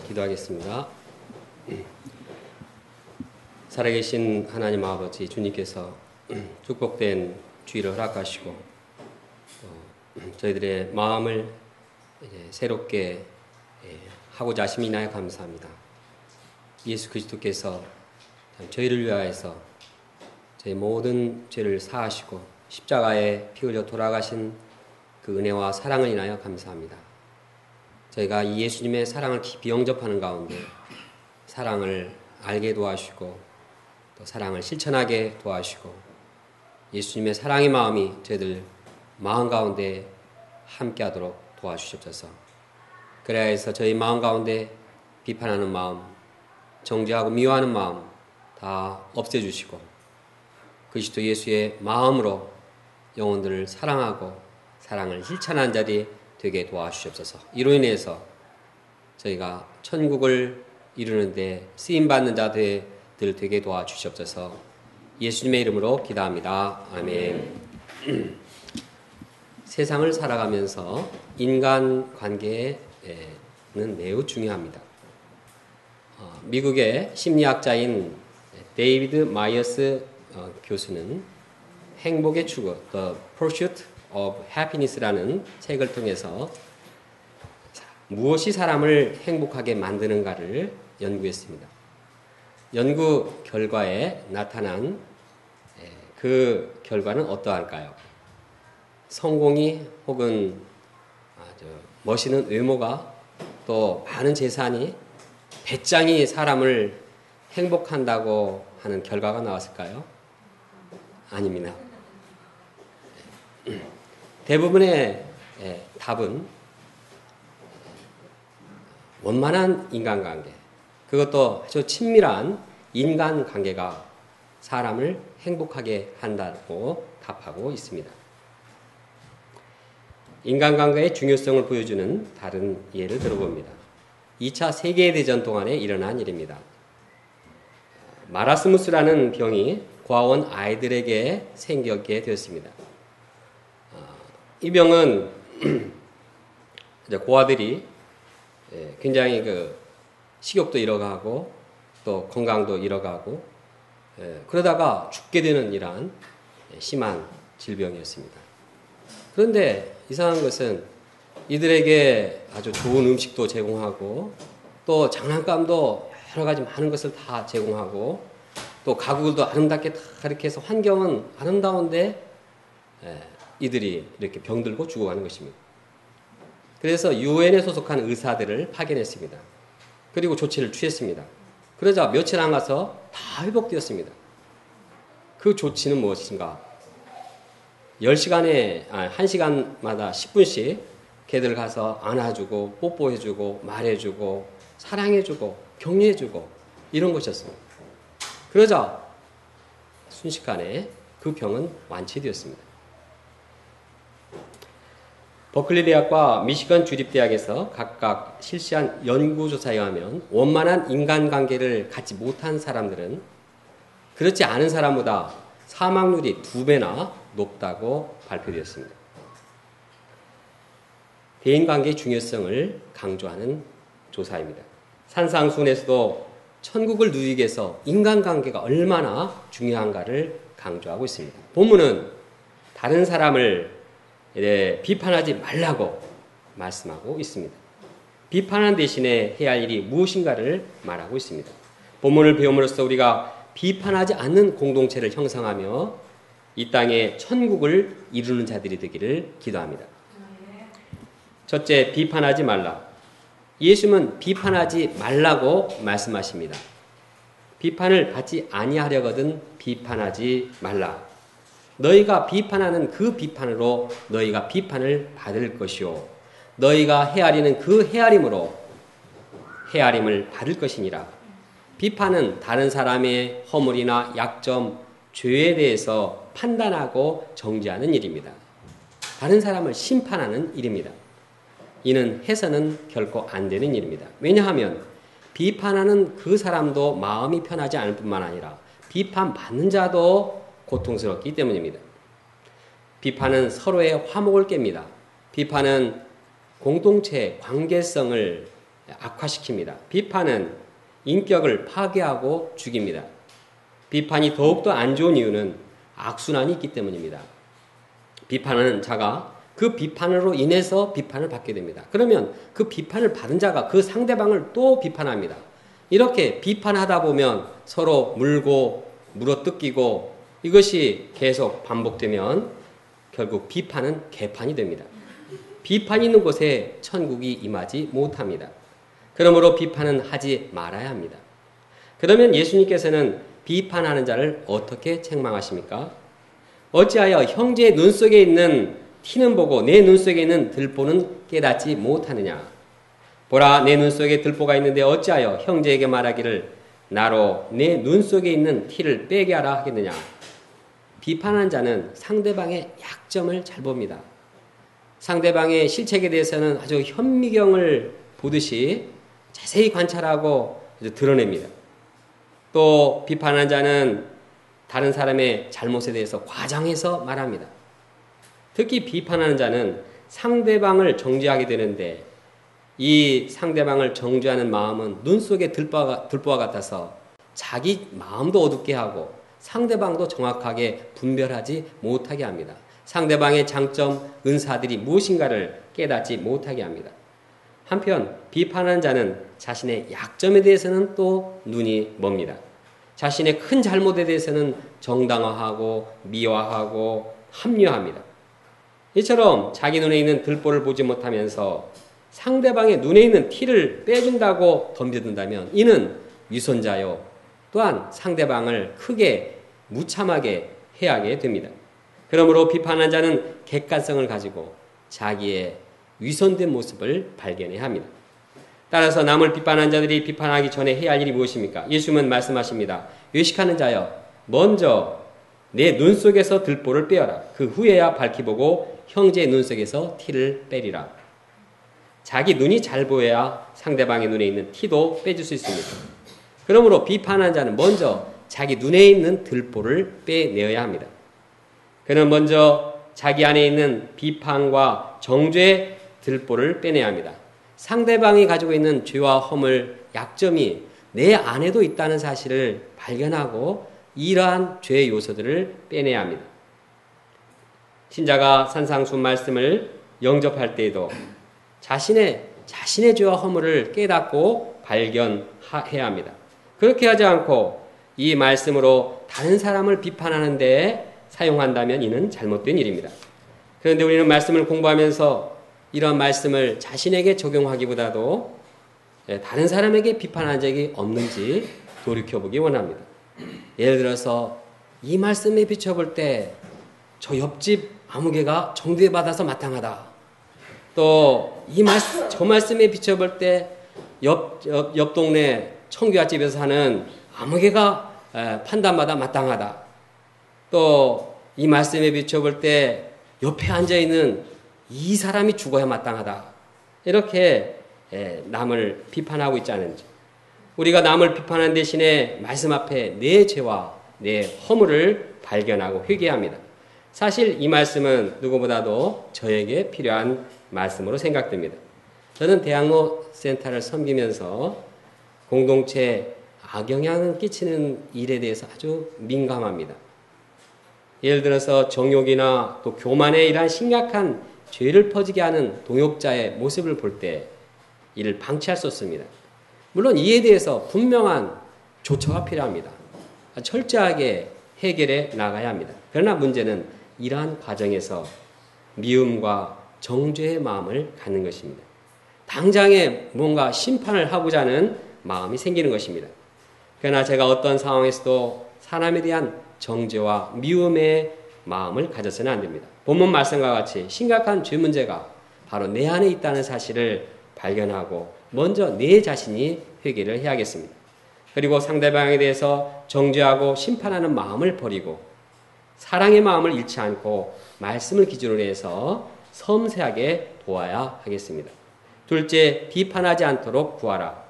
기도하겠습니다. 살아계신 하나님 아버지 주님께서 축복된 주일을 허락하시고 저희들의 마음을 새롭게 하고자 하심이 인하여 감사합니다. 예수 그리스도께서 저희를 위하여서 저희 모든 죄를 사하시고 십자가에 피 흘려 돌아가신 그 은혜와 사랑을 인하여 감사합니다. 저희가 이 예수님의 사랑을 깊이 영접하는 가운데 사랑을 알게 도와주시고 또 사랑을 실천하게 도와주시고 예수님의 사랑의 마음이 저희들 마음 가운데 함께하도록 도와주시옵소서. 그래야 해서 저희 마음 가운데 비판하는 마음, 정죄하고 미워하는 마음 다 없애주시고 그리스도 예수의 마음으로 영혼들을 사랑하고 사랑을 실천하는 자리 되게 도와주시옵소서. 이로 인해서 저희가 천국을 이루는데 쓰임받는 자들 되게 도와주시옵소서. 예수님의 이름으로 기도합니다. 아멘. 세상을 살아가면서 인간관계는 매우 중요합니다. 미국의 심리학자인 데이비드 마이어스 교수는 행복의 추구, The Pursuit of Happiness라는 책을 통해서 무엇이 사람을 행복하게 만드는가를 연구했습니다. 연구 결과에 나타난 그 결과는 어떠할까요? 성공이 혹은 아주 멋있는 외모가 또 많은 재산이 배짱이 사람을 행복한다고 하는 결과가 나왔을까요? 아닙니다. 대부분의 답은 원만한 인간관계, 그것도 아주 친밀한 인간관계가 사람을 행복하게 한다고 답하고 있습니다. 인간관계의 중요성을 보여주는 다른 예를 들어봅니다. 2차 세계대전 동안에 일어난 일입니다. 마라스무스라는 병이 고아원 아이들에게 생기게 되었습니다. 이 병은 고아들이 굉장히 식욕도 잃어가고 또 건강도 잃어가고 그러다가 죽게 되는 이러한 심한 질병이었습니다. 그런데 이상한 것은 이들에게 아주 좋은 음식도 제공하고 또 장난감도 여러 가지 많은 것을 다 제공하고 또 가구도 아름답게 다 이렇게 해서 환경은 아름다운데 이들이 이렇게 병들고 죽어가는 것입니다. 그래서 유엔에 소속한 의사들을 파견했습니다. 그리고 조치를 취했습니다. 그러자 며칠 안 가서 다 회복되었습니다. 그 조치는 무엇인가? 1시간마다 10분씩 걔들 가서 안아주고 뽀뽀해주고 말해주고 사랑해주고 격려해주고 이런 것이었습니다. 그러자 순식간에 그 병은 완치되었습니다. 버클리 대학과 미시건 주립대학에서 각각 실시한 연구조사에 의하면 원만한 인간관계를 갖지 못한 사람들은 그렇지 않은 사람보다 사망률이 2배나 높다고 발표되었습니다. 대인관계의 중요성을 강조하는 조사입니다. 산상수훈에서도 천국을 누리기 위해서 인간관계가 얼마나 중요한가를 강조하고 있습니다. 본문은 다른 사람을 비판하지 말라고 말씀하고 있습니다. 비판하는 대신에 해야 할 일이 무엇인가를 말하고 있습니다. 본문을 배움으로써 우리가 비판하지 않는 공동체를 형성하며 이 땅에 천국을 이루는 자들이 되기를 기도합니다. 첫째, 비판하지 말라. 예수님은 비판하지 말라고 말씀하십니다. 비판을 받지 아니하려거든 비판하지 말라. 너희가 비판하는 그 비판으로 너희가 비판을 받을 것이요 너희가 헤아리는 그 헤아림으로 헤아림을 받을 것이니라. 비판은 다른 사람의 허물이나 약점, 죄에 대해서 판단하고 정죄하는 일입니다. 다른 사람을 심판하는 일입니다. 이는 해서는 결코 안 되는 일입니다. 왜냐하면 비판하는 그 사람도 마음이 편하지 않을 뿐만 아니라 비판받는 자도 고통스럽기 때문입니다. 비판은 서로의 화목을 깹니다. 비판은 공동체의 관계성을 악화시킵니다. 비판은 인격을 파괴하고 죽입니다. 비판이 더욱더 안 좋은 이유는 악순환이 있기 때문입니다. 비판하는 자가 그 비판으로 인해서 비판을 받게 됩니다. 그러면 그 비판을 받은 자가 그 상대방을 또 비판합니다. 이렇게 비판하다 보면 서로 물어뜯기고 이것이 계속 반복되면 결국 비판은 개판이 됩니다. 비판이 있는 곳에 천국이 임하지 못합니다. 그러므로 비판은 하지 말아야 합니다. 그러면 예수님께서는 비판하는 자를 어떻게 책망하십니까? 어찌하여 형제의 눈 속에 있는 티는 보고 내 눈 속에 있는 들보는 깨닫지 못하느냐? 보라, 내 눈 속에 들보가 있는데 어찌하여 형제에게 말하기를 나로 내 눈 속에 있는 티를 빼게 하라 하겠느냐? 비판하는 자는 상대방의 약점을 잘 봅니다. 상대방의 실책에 대해서는 아주 현미경을 보듯이 자세히 관찰하고 드러냅니다. 또 비판하는 자는 다른 사람의 잘못에 대해서 과장해서 말합니다. 특히 비판하는 자는 상대방을 정죄하게 되는데 이 상대방을 정죄하는 마음은 눈 속에 들보와 같아서 자기 마음도 어둡게 하고 상대방도 정확하게 분별하지 못하게 합니다. 상대방의 장점, 은사들이 무엇인가를 깨닫지 못하게 합니다. 한편 비판하는 자는 자신의 약점에 대해서는 또 눈이 멉니다. 자신의 큰 잘못에 대해서는 정당화하고 미화하고 합리화합니다. 이처럼 자기 눈에 있는 들보를 보지 못하면서 상대방의 눈에 있는 티를 빼준다고 덤벼든다면 이는 위선자요. 또한 상대방을 크게 무참하게 해하게 됩니다. 그러므로 비판하는 자는 객관성을 가지고 자기의 위선된 모습을 발견해야 합니다. 따라서 남을 비판한 자들이 비판하기 전에 해야 할 일이 무엇입니까? 예수님은 말씀하십니다. 외식하는 자여, 먼저 내 눈 속에서 들보를 빼어라. 그 후에야 밝히 보고 형제의 눈 속에서 티를 빼리라. 자기 눈이 잘 보여야 상대방의 눈에 있는 티도 빼줄 수 있습니다. 그러므로 비판하는 자는 먼저 자기 눈에 있는 들보를 빼내어야 합니다. 그는 먼저 자기 안에 있는 비판과 정죄의 들보를 빼내야 합니다. 상대방이 가지고 있는 죄와 허물, 약점이 내 안에도 있다는 사실을 발견하고 이러한 죄의 요소들을 빼내야 합니다. 신자가 산상수훈 말씀을 영접할 때에도 자신의 죄와 허물을 깨닫고 발견해야 합니다. 그렇게 하지 않고 이 말씀으로 다른 사람을 비판하는 데 사용한다면 이는 잘못된 일입니다. 그런데 우리는 말씀을 공부하면서 이런 말씀을 자신에게 적용하기보다도 다른 사람에게 비판한 적이 없는지 돌이켜보기 원합니다. 예를 들어서 이 말씀에 비춰볼 때 저 옆집 아무개가 정죄받아서 마땅하다. 또 저 말씀에 비춰볼 때 옆 동네 청규화집에서 사는 아무개가 판단받아 마땅하다. 또 이 말씀에 비춰볼 때 옆에 앉아있는 이 사람이 죽어야 마땅하다. 이렇게 남을 비판하고 있지 않은지. 우리가 남을 비판하는 대신에 말씀 앞에 내 죄와 내 허물을 발견하고 회개합니다. 사실 이 말씀은 누구보다도 저에게 필요한 말씀으로 생각됩니다. 저는 대학로 센터를 섬기면서 공동체에 악영향을 끼치는 일에 대해서 아주 민감합니다. 예를 들어서 정욕이나 또 교만의 이러한 심각한 죄를 퍼지게 하는 동역자의 모습을 볼 때 이를 방치할 수 없습니다. 물론 이에 대해서 분명한 조처가 필요합니다. 철저하게 해결해 나가야 합니다. 그러나 문제는 이러한 과정에서 미움과 정죄의 마음을 갖는 것입니다. 당장에 뭔가 심판을 하고자 하는 마음이 생기는 것입니다. 그러나 제가 어떤 상황에서도 사람에 대한 정죄와 미움의 마음을 가져서는 안 됩니다. 본문 말씀과 같이 심각한 죄 문제가 바로 내 안에 있다는 사실을 발견하고 먼저 내 자신이 회개를 해야겠습니다. 그리고 상대방에 대해서 정죄하고 심판하는 마음을 버리고 사랑의 마음을 잃지 않고 말씀을 기준으로 해서 섬세하게 도와야 하겠습니다. 둘째, 비판하지 않도록 구하라.